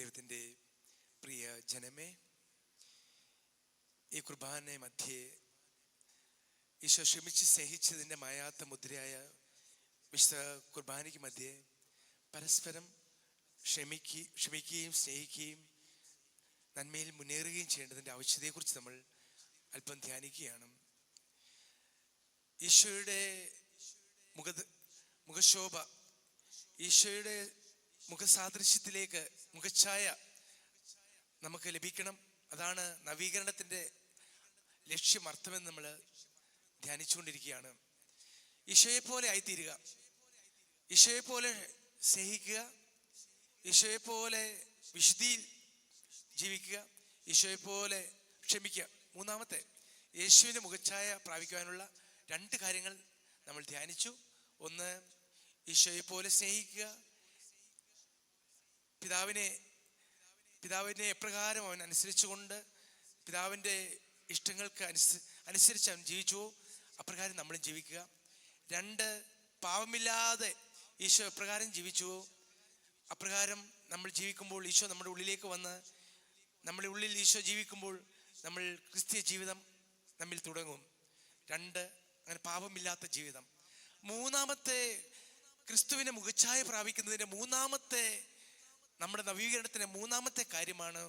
ദൈവത്തിൻ്റെ പ്രിയ ജനമേ, ഈ കുർബാന മധ്യേ ഈശോ ക്ഷമിച്ച് സ്നേഹിച്ചതിൻ്റെ മായാത്ത മുദ്രയായ വിശുദ്ധ കുർബാനയ്ക്ക് മധ്യേ പരസ്പരം ക്ഷമിക്കുകയും സ്നേഹിക്കുകയും നന്മയിൽ മുന്നേറുകയും ചെയ്യേണ്ടതിൻ്റെ ആവശ്യതയെക്കുറിച്ച് നമ്മൾ അല്പം ധ്യാനിക്കുകയാണ്. ഈശോയുടെ മുഖശോഭ, ഈശോയുടെ മുഖസാദൃശ്യത്തിലേക്ക് മുഖഛായ നമുക്ക് ലഭിക്കണം. അതാണ് നവീകരണത്തിൻ്റെ ലക്ഷ്യം, അർത്ഥമെന്ന് നമ്മൾ ധ്യാനിച്ചുകൊണ്ടിരിക്കുകയാണ്. ഈശോയെ പോലെ ആയിത്തീരുക, ഈശോയെ പോലെ സ്നേഹിക്കുക, ഈശോയെ പോലെ വിശുദ്ധിയിൽ ജീവിക്കുക, ഈശോയെ പോലെ ക്ഷമിക്കുക. മൂന്നാമത്തെ, യേശുവിൻ്റെ മുഖഛായ പ്രാപിക്കുവാനുള്ള 2 കാര്യങ്ങൾ നമ്മൾ ധ്യാനിച്ചു. ഒന്ന്, ഈശോയെ പോലെ സ്നേഹിക്കുക, പിതാവിനെ എപ്രകാരം അവൻ അനുസരിച്ചുകൊണ്ട് പിതാവിൻ്റെ ഇഷ്ടങ്ങൾക്ക് അനുസരിച്ച് അവൻ ജീവിച്ചുവോ അപ്രകാരം നമ്മളും ജീവിക്കുക. 2, പാപമില്ലാതെ ഈശോ എപ്രകാരം ജീവിച്ചുവോ അപ്രകാരം നമ്മൾ ജീവിക്കുമ്പോൾ ഈശോ നമ്മുടെ ഉള്ളിലേക്ക് വന്ന് നമ്മുടെ ഉള്ളിൽ ഈശോ ജീവിക്കുമ്പോൾ നമ്മൾ ക്രിസ്തീയ ജീവിതം നമ്മിൽ തുടങ്ങും. 2, അങ്ങനെ പാപമില്ലാത്ത ജീവിതം. മൂന്നാമത്തെ, ക്രിസ്തുവിനെ മുഖഛായ പ്രാപിക്കുന്നതിൻ്റെ മൂന്നാമത്തെ, നമ്മുടെ നവീകരണത്തിൻ്റെ മൂന്നാമത്തെ കാര്യമാണ്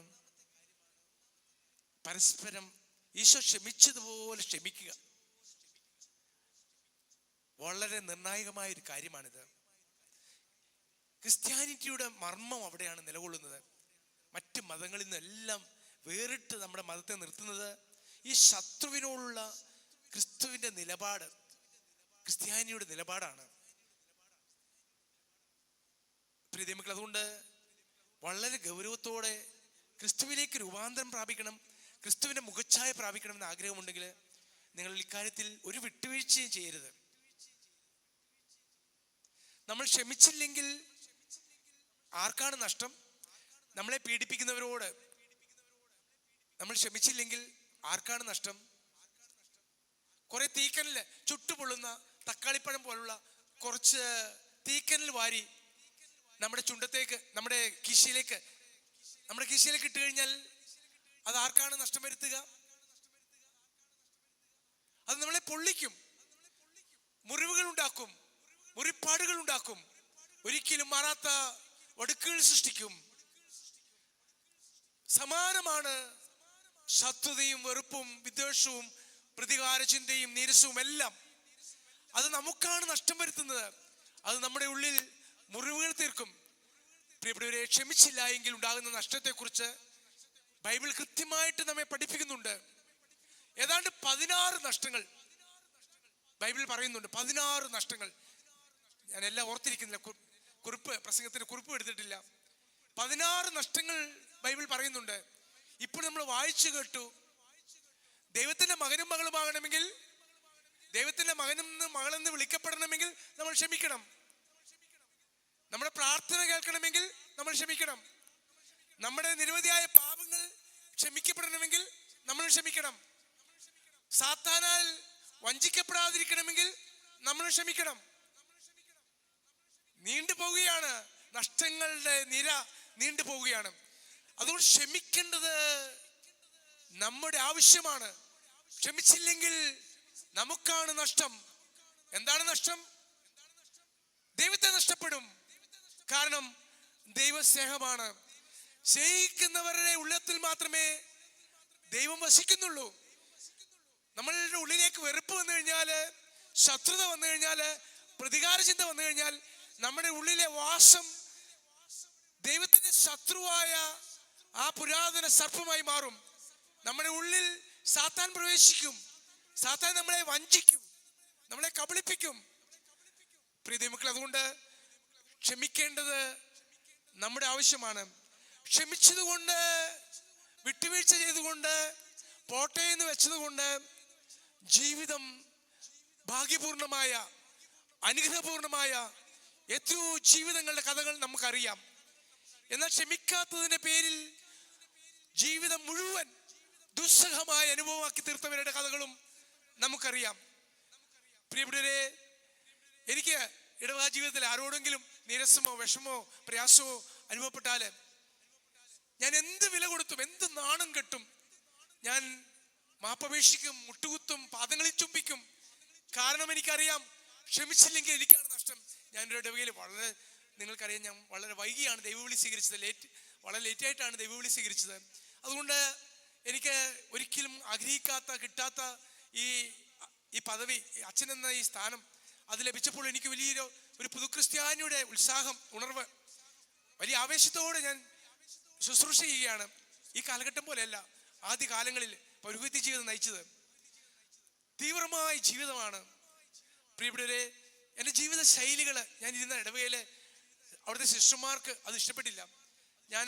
പരസ്പരം ഈശോ ക്ഷമിച്ചതുപോലെ ക്ഷമിക്കുക. വളരെ നിർണായകമായൊരു കാര്യമാണിത്. ക്രിസ്ത്യാനിറ്റിയുടെ മർമ്മം അവിടെയാണ് നിലകൊള്ളുന്നത്. മറ്റ് മതങ്ങളിൽ നിന്നെല്ലാം വേറിട്ട് നമ്മുടെ മതത്തെ നിർത്തുന്നത് ഈ ശത്രുവിനോടുള്ള ക്രിസ്തുവിൻ്റെ നിലപാട്, ക്രിസ്ത്യാനിയുടെ നിലപാടാണ്. പ്രിയമക്കൾ, അതുകൊണ്ട് വളരെ ഗൗരവത്തോടെ ക്രിസ്തുവിലേക്ക് രൂപാന്തരം പ്രാപിക്കണം, ക്രിസ്തുവിൻ്റെ മുഖഛായ പ്രാപിക്കണം എന്ന ആഗ്രഹമുണ്ടെങ്കിൽ നിങ്ങൾ ഇക്കാര്യത്തിൽ ഒരു വിട്ടുവീഴ്ചയും ചെയ്യരുത്. നമ്മൾ ക്ഷമിച്ചില്ലെങ്കിൽ ആർക്കാണ് നഷ്ടം? നമ്മളെ പീഡിപ്പിക്കുന്നവരോട് നമ്മൾ ക്ഷമിച്ചില്ലെങ്കിൽ ആർക്കാണ് നഷ്ടം? കുറെ തീക്കനൽ, ചുട്ടുപൊള്ളുന്ന തക്കാളിപ്പഴം പോലുള്ള കുറച്ച് തീക്കനൽ വാരി നമ്മുടെ ചുണ്ടത്തേക്ക്, നമ്മുടെ കീശയിലേക്ക് ഇട്ട് കഴിഞ്ഞാൽ അത് ആർക്കാണ് നഷ്ടം വരുത്തുക? അത് നമ്മളെ പൊള്ളിക്കും, മുറിവുകൾ ഉണ്ടാക്കും, മുറിപ്പാടുകൾ ഉണ്ടാക്കും, ഒരിക്കലും മാറാത്ത വടുക്കുകൾ സൃഷ്ടിക്കും. സമാനമാണ് ശത്രുതയും വെറുപ്പും വിദ്വേഷവും പ്രതികാര ചിന്തയും നീരസവും എല്ലാം. അത് നമുക്കാണ് നഷ്ടം വരുത്തുന്നത്. അത് നമ്മുടെ ഉള്ളിൽ മുറിവുകൾ തീർക്കും. പ്രിയപ്പെട്ടവരെ, ക്ഷമിച്ചില്ല എങ്കിൽ ഉണ്ടാകുന്ന നഷ്ടത്തെക്കുറിച്ച് ബൈബിൾ കൃത്യമായിട്ട് നമ്മെ പഠിപ്പിക്കുന്നുണ്ട്. ഏതാണ്ട് 16 നഷ്ടങ്ങൾ ബൈബിൾ പറയുന്നുണ്ട്. 16 നഷ്ടങ്ങൾ. ഞാൻ എല്ലാം ഓർത്തിരിക്കുന്നില്ല, പ്രസംഗത്തിന് കുറിപ്പ് എടുത്തിട്ടില്ല. 16 നഷ്ടങ്ങൾ ബൈബിൾ പറയുന്നുണ്ട്. ഇപ്പോൾ നമ്മൾ വായിച്ചു കേട്ടു. ദൈവത്തിന്റെ മകനും മകളുമാകണമെങ്കിൽ, ദൈവത്തിന്റെ മകനും മകളെന്ന് വിളിക്കപ്പെടണമെങ്കിൽ നമ്മൾ ക്ഷമിക്കണം. നമ്മുടെ പ്രാർത്ഥന കേൾക്കണമെങ്കിൽ നമ്മൾ ക്ഷമിക്കണം. നമ്മുടെ നിരവധിയായ പാപങ്ങൾ ക്ഷമിക്കപ്പെടണമെങ്കിൽ നമ്മൾ ക്ഷമിക്കണം. സാത്താനാൽ വഞ്ചിക്കപ്പെടാതിരിക്കണമെങ്കിൽ നമ്മൾ ക്ഷമിക്കണം. നീണ്ടുപോവുകയാണ്, നഷ്ടങ്ങളുടെ നിര നീണ്ടുപോവുകയാണ്. അതുകൊണ്ട് ക്ഷമിക്കേണ്ടത് നമ്മുടെ ആവശ്യമാണ്. ക്ഷമിച്ചില്ലെങ്കിൽ നമുക്കാണ് നഷ്ടം. എന്താണ് നഷ്ടം? ദൈവത്തെ നഷ്ടപ്പെടും. കാരണം ദൈവം സ്നേഹമാണ്. സ്നേഹിക്കുന്നവരുടെ ഉള്ളത്തിൽ മാത്രമേ ദൈവം വസിക്കുന്നുള്ളൂ. നമ്മളുടെ ഉള്ളിലേക്ക് വെറുപ്പ് വന്നു കഴിഞ്ഞാല്, ശത്രുത വന്നു കഴിഞ്ഞാല്, പ്രതികാര ചിന്ത വന്നു കഴിഞ്ഞാൽ നമ്മുടെ ഉള്ളിലെ വാസം ദൈവത്തിന്റെ ശത്രുവായ ആ പുരാതന സർപ്പമായി മാറും. നമ്മുടെ ഉള്ളിൽ സാത്താൻ പ്രവേശിക്കും. സാത്താൻ നമ്മളെ വഞ്ചിക്കും, നമ്മളെ കബളിപ്പിക്കും. പ്രിയമക്കൾ, അതുകൊണ്ട് ക്ഷമിക്കേണ്ടത് നമ്മുടെ ആവശ്യമാണ്. ക്ഷമിച്ചതുകൊണ്ട്, വിട്ടുവീഴ്ച ചെയ്തുകൊണ്ട്, പോട്ടെ എന്ന് വെച്ചതുകൊണ്ട് ജീവിതം ഭാഗ്യപൂർണമായ, അനുഗ്രഹപൂർണമായ എത്രയോ ജീവിതങ്ങളുടെ കഥകൾ നമുക്കറിയാം. എന്നാൽ ക്ഷമിക്കാത്തതിന്റെ പേരിൽ ജീവിതം മുഴുവൻ ദുസ്സഹമായ അനുഭവമാക്കി തീർത്തവരുടെ കഥകളും നമുക്കറിയാം. പ്രിയപ്പെട്ടവരെ, എനിക്ക് ഇടവക ജീവിതത്തിൽ ആരോടെങ്കിലും നീരസമോ വിഷമോ പ്രയാസമോ അനുഭവപ്പെട്ടാൽ ഞാൻ എന്ത് വില കൊടുത്തും, എന്ത് നാണം കെട്ടും, ഞാൻ മാപ്പപേക്ഷിക്കും, മുട്ടുകുത്തും, പാദങ്ങളിൽ ചുംബിക്കും. കാരണം എനിക്കറിയാം, ക്ഷമിച്ചില്ലെങ്കിൽ എനിക്കാണ് നഷ്ടം. ഞാനൊരു ഇടവകയിൽ നിങ്ങൾക്കറിയാം, ഞാൻ വളരെ വൈകിയാണ് ദൈവവിളി സ്വീകരിച്ചത്. വളരെ ലേറ്റായിട്ടാണ് ദൈവവിളി സ്വീകരിച്ചത്. അതുകൊണ്ട് എനിക്ക് ഒരിക്കലും ആഗ്രഹിക്കാത്ത, കിട്ടാത്ത ഈ പദവി, അച്ഛൻ എന്ന ഈ സ്ഥാനം അത് ലഭിച്ചപ്പോൾ എനിക്ക് വലിയൊരു പുതുക്രിസ്ത്യാനിയുടെ ഉത്സാഹം, ഉണർവ്, വലിയ ആവേശത്തോടെ ഞാൻ ശുശ്രൂഷ ചെയ്യുകയാണ്. ഈ കാലഘട്ടം പോലെയല്ല ആദ്യ കാലങ്ങളിൽ പൗരോഹിത്യ ജീവിതം നയിച്ചത്. തീവ്രമായ ജീവിതമാണ് പ്രിയപ്പെട്ടവരെ. എൻ്റെ ജീവിത ശൈലികൾ, ഞാൻ ഇരുന്ന ഇടവകയിലെ അവിടുത്തെ സിസ്റ്റർമാർക്ക് അത് ഇഷ്ടപ്പെട്ടില്ല. ഞാൻ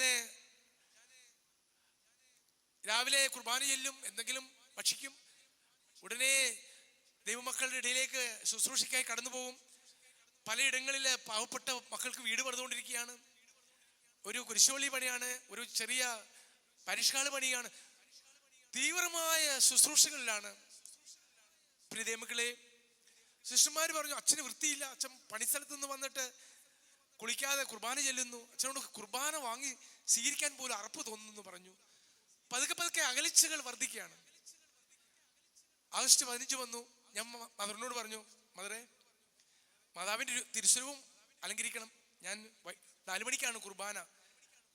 രാവിലെ കുർബാന ചെല്ലും, എന്തെങ്കിലും ഭക്ഷിക്കും, ഉടനെ ദൈവമക്കളുടെ ഇടയിലേക്ക് ശുശ്രൂഷയ്ക്കായി കടന്നു പോകും. പലയിടങ്ങളിൽ പാവപ്പെട്ട മക്കൾക്ക് വീട് പണിതുകൊണ്ടിരിക്കുകയാണ്, ഒരു കുരിശുപള്ളി പണിയാണ്, ഒരു ചെറിയ പരിഷ്കാല പണിയാണ്. തീവ്രമായ ശുശ്രൂഷകളിലാണ്. പ്രിയ ദൈവമക്കളെ, സിസ്റ്റർമാർ പറഞ്ഞു, അച്ഛന് വൃത്തിയില്ല, അച്ഛൻ പണിസ്ഥലത്ത് നിന്ന് വന്നിട്ട് കുളിക്കാതെ കുർബാന ചെല്ലുന്നു, അച്ഛനോട് കുർബാന വാങ്ങി സ്വീകരിക്കാൻ പോലും അറപ്പ് തോന്നുന്നു പറഞ്ഞു. പതുക്കെ അകലിച്ചകൾ വർദ്ധിക്കുകയാണ്. ആഗസ്റ്റ് 15 വന്നു. ഞാൻ മദറിനോട് പറഞ്ഞു, മദറെ, മാതാവിൻ്റെ തിരുസ്വരൂപം അലങ്കരിക്കണം, ഞാൻ 4 മണിക്കാണ് കുർബാന,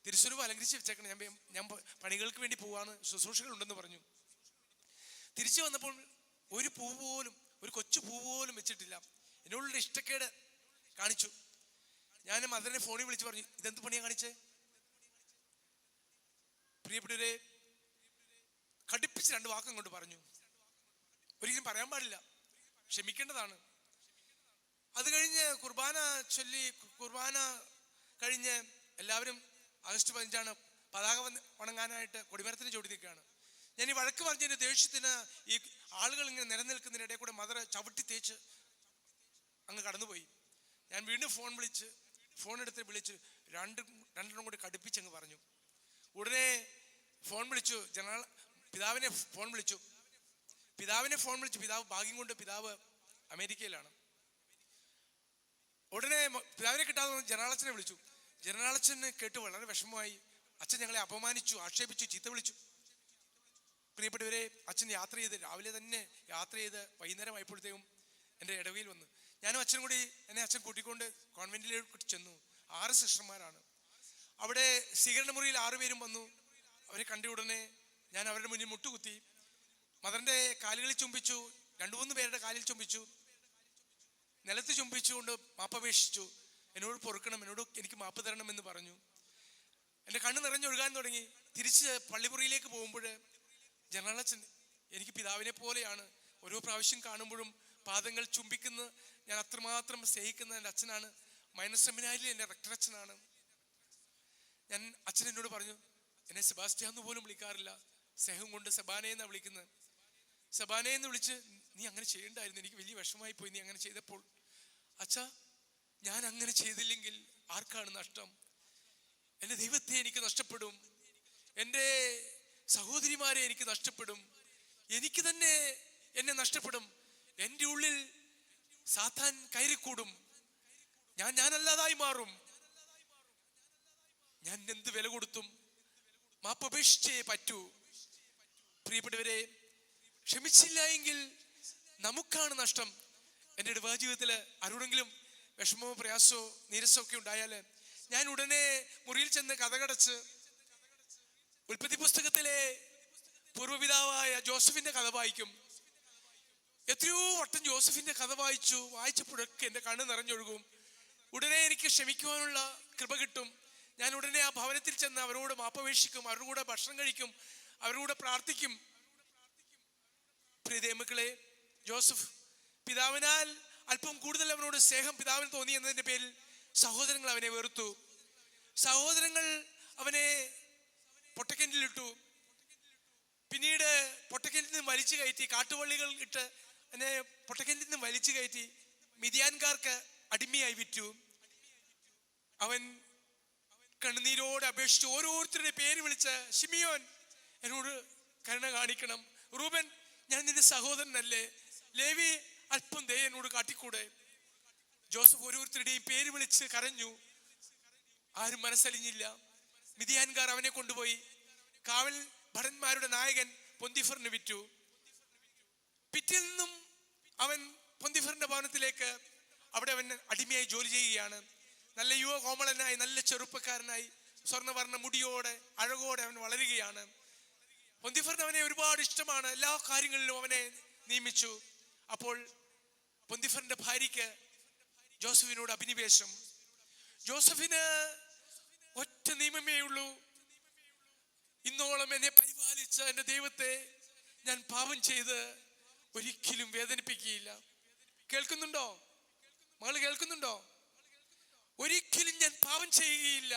തിരുസ്വരൂപം അലങ്കരിച്ച് വെച്ചേക്കണം, ഞാൻ പണികൾക്ക് വേണ്ടി പോവാണ്, ശുശ്രൂഷകൾ ഉണ്ടെന്ന് പറഞ്ഞു. തിരിച്ചു വന്നപ്പോൾ ഒരു പൂ പോലും, ഒരു കൊച്ചു പൂ പോലും വെച്ചിട്ടില്ല. എന്നോടുള്ള ഇഷ്ടക്കേട് കാണിച്ചു. ഞാൻ മദറിനെ ഫോണിൽ വിളിച്ച് പറഞ്ഞു, ഇതെന്ത് പണിയാ കാണിച്ചേ? പ്രിയപ്പെട്ടവരെ, കടുപ്പിച്ച് 2 വാക്കും കൊണ്ട് പറഞ്ഞു. ഒരിക്കലും പറയാൻ പാടില്ല, ക്ഷമിക്കേണ്ടതാണ്. അത് കഴിഞ്ഞ് കുർബാന ചൊല്ലി, കുർബാന കഴിഞ്ഞ് എല്ലാവരും ആഗസ്റ്റ് 15 പതാക വണങ്ങാനായിട്ട് കൊടിമരത്തിന് ചൂടി നിൽക്കുകയാണ്. ഞാൻ ഈ വഴക്ക് പറഞ്ഞതിന്റെ ദേഷ്യത്തിന് ഈ ആളുകൾ ഇങ്ങനെ നിലനിൽക്കുന്നതിനിടയിൽ കൂടെ മദർ ചവിട്ടി തേച്ച് അങ്ങ് കടന്നുപോയി. ഞാൻ വീണ്ടും ഫോൺ എടുത്ത് വിളിച്ചു, രണ്ടെണ്ണം കൂടി കടുപ്പിച്ചങ്ങ് പറഞ്ഞു. ഉടനെ ഫോൺ വിളിച്ചു, പിതാവിനെ ഫോൺ വിളിച്ചു. പിതാവ് ഭാഗ്യം കൊണ്ട് പിതാവ് അമേരിക്കയിലാണ്. ഉടനെ പിതാവിനെ കിട്ടാതെ ജനറാളച്ചനെ വിളിച്ചു. ജനറാളച്ചനെ കേട്ട് വളരെ വിഷമമായി. അച്ഛൻ ഞങ്ങളെ അപമാനിച്ചു, ആക്ഷേപിച്ചു, ചീത്ത വിളിച്ചു. പ്രിയപ്പെട്ടവരെ, അച്ഛൻ രാവിലെ തന്നെ യാത്ര ചെയ്ത് വൈകുന്നേരം ആയപ്പോഴത്തേക്കും എൻ്റെ ഇടവയിൽ വന്നു. ഞാനും അച്ഛനും കൂടി എന്നെ അച്ഛൻ കൂട്ടിക്കൊണ്ട് കോൺവെന്റിലേക്ക് ചെന്നു. 6 സിസ്റ്റർമാരാണ് അവിടെ. സ്വീകരണ മുറിയിൽ 6 പേരും വന്നു. അവരെ കണ്ട ഉടനെ ഞാൻ അവരുടെ മുന്നിൽ മുട്ടുകുത്തി, മദറിന്റെ കാലുകളിൽ ചുംബിച്ചു, 2-3 പേരുടെ കാലിൽ ചുംബിച്ചു, നിലത്ത് ചുംബിച്ചുകൊണ്ട് മാപ്പപേക്ഷിച്ചു. എന്നോട് പൊറുക്കണം, എനിക്ക് മാപ്പ് തരണം എന്ന് പറഞ്ഞു. എൻ്റെ കണ്ണ് നിറഞ്ഞൊഴുകാൻ തുടങ്ങി. തിരിച്ച് പള്ളിമുറിയിലേക്ക് പോകുമ്പോൾ ജനറലച്ഛൻ എനിക്ക് പിതാവിനെ പോലെയാണ്. ഓരോ പ്രാവശ്യം കാണുമ്പോഴും പാദങ്ങൾ ചുംബിക്കുന്ന, ഞാൻ അത്രമാത്രം സ്നേഹിക്കുന്ന എൻ്റെ അച്ഛനാണ്. മൈനർ സെമിനാരിൽ എൻ്റെ റെക്ടർ അച്ഛനാണ്. അച്ഛൻ എന്നോട് പറഞ്ഞു, എന്നെ സെബാസ്റ്റ്യാന്ന് പോലും വിളിക്കാറില്ല, സ്നേഹം കൊണ്ട് സെബാനെ എന്നാണ് വിളിക്കുന്നത്. സെബാനെ എന്ന് വിളിച്ച്, നീ അങ്ങനെ ചെയ്യണ്ടായിരുന്നു, എനിക്ക് വലിയ വിഷമമായി പോയി നീ അങ്ങനെ ചെയ്തപ്പോൾ. അച്ഛാ, ഞാൻ അങ്ങനെ ചെയ്തില്ലെങ്കിൽ ആർക്കാണ് നഷ്ടം? എൻ്റെ ദൈവത്തെ എനിക്ക് നഷ്ടപ്പെടും, എൻ്റെ സഹോദരിമാരെ എനിക്ക് നഷ്ടപ്പെടും, എനിക്ക് തന്നെ എന്നെ നഷ്ടപ്പെടും. എൻ്റെ ഉള്ളിൽ സാത്താൻ കയറിക്കൂടും, ഞാനല്ലാതായി മാറും. ഞാൻ എന്ത് വില കൊടുത്തും മാപ്പപേക്ഷിച്ചേ പറ്റൂ. പ്രിയപ്പെട്ടവരെ, ക്ഷമിച്ചില്ല എങ്കിൽ നമുക്കാണ് നഷ്ടം. എൻ്റെ ഇടവക ജീവിതത്തിൽ ആരോടെങ്കിലും വിഷമമോ പ്രയാസമോ നീരസമോ ഒക്കെ ഉണ്ടായാൽ ഞാൻ ഉടനെ മുറിയിൽ ചെന്ന് കഥകടച്ച് ഉൽപ്പത്തി പുസ്തകത്തിലെ പൂർവ്വപിതാവായ ജോസഫിന്റെ കഥ വായിക്കും. എത്രയോ വട്ടം ജോസഫിന്റെ കഥ വായിച്ചപ്പോഴൊക്കെ എൻ്റെ കണ്ണ് നിറഞ്ഞൊഴുകും. ഉടനെ എനിക്ക് ക്ഷമിക്കുവാനുള്ള കൃപ കിട്ടും. ഞാൻ ഉടനെ ആ ഭവനത്തിൽ ചെന്ന് അവരോട് മാപ്പപേക്ഷിക്കും, അവരുടെ കൂടെ ഭക്ഷണം കഴിക്കും, അവരുടെ കൂടെ പ്രാർത്ഥിക്കും. പ്രിയ ദൈവമക്കളെ, ജോസഫ് പിതാവിനാൽ അല്പം കൂടുതൽ അവനോട് സ്നേഹം പിതാവിന് തോന്നി എന്നതിന്റെ പേരിൽ സഹോദരങ്ങൾ അവനെ വെറുത്തു. സഹോദരങ്ങൾ അവനെ പൊട്ടക്കിണറ്റിലിട്ടു. പിന്നീട് പൊട്ടക്കിണറ്റിൽ നിന്ന് വലിച്ചു കയറ്റി, കാട്ടുവള്ളികൾ ഇട്ട് അവനെ പൊട്ടക്കിണറ്റിൽ നിന്ന് വലിച്ചു കയറ്റി മിദ്യാൻകാർക്ക് അടിമയായി വിറ്റു. അവൻ കണ്ണുനീരോടെ അപേക്ഷിച്ച് ഓരോരുത്തരുടെ പേര് വിളിച്ച്, ശിമിയോൻ എന്നോട് കരുണ കാണിക്കണം, റൂബൻ ഞാൻ നിന്റെ സഹോദരനല്ലേ, ലേവി അല്പം ദയ എന്നോട് കാട്ടിക്കൂടെ. ജോസഫ് ഓരോരുത്തരുടെയും പേര് വിളിച്ച് കരഞ്ഞു. ആരും മനസ്സലിഞ്ഞില്ല. മിദിയാൻകാർ അവനെ കൊണ്ടുപോയി കാവൽ ഭടന്മാരുടെ നായകൻ പൊന്തിഫറിന് വിറ്റു. പിറ്റിൽ നിന്നും അവൻ പൊന്തിഫറിന്റെ ഭവനത്തിലേക്ക്, അവിടെ അവൻ അടിമയായി ജോലി ചെയ്യുകയാണ്. നല്ല യുവ കോമളനായി, നല്ല ചെറുപ്പക്കാരനായി, സ്വർണ്ണവർണ്ണ മുടിയോടെ അഴകോടെ അവൻ വളരുകയാണ്. പൊന്തിഫറിന് അവനെ ഒരുപാട് ഇഷ്ടമാണ്, എല്ലാ കാര്യങ്ങളിലും അവനെ നിയമിച്ചു. അപ്പോൾ പൊന്തിഫറിന്റെ ഭാര്യയ്ക്ക് ജോസഫിനോട് അഭിനിവേശം. ജോസഫിന് ഒറ്റ നിയമമേ ഉള്ളൂ, ഇന്നോളം എന്നെ പരിപാലിച്ച എൻ്റെ ദൈവത്തെ ഞാൻ പാപം ചെയ്ത് ഒരിക്കലും വേദനിപ്പിക്കുകയില്ല. കേൾക്കുന്നുണ്ടോ മകള്? കേൾക്കുന്നുണ്ടോ? ഒരിക്കലും ഞാൻ പാപം ചെയ്യുകയില്ല.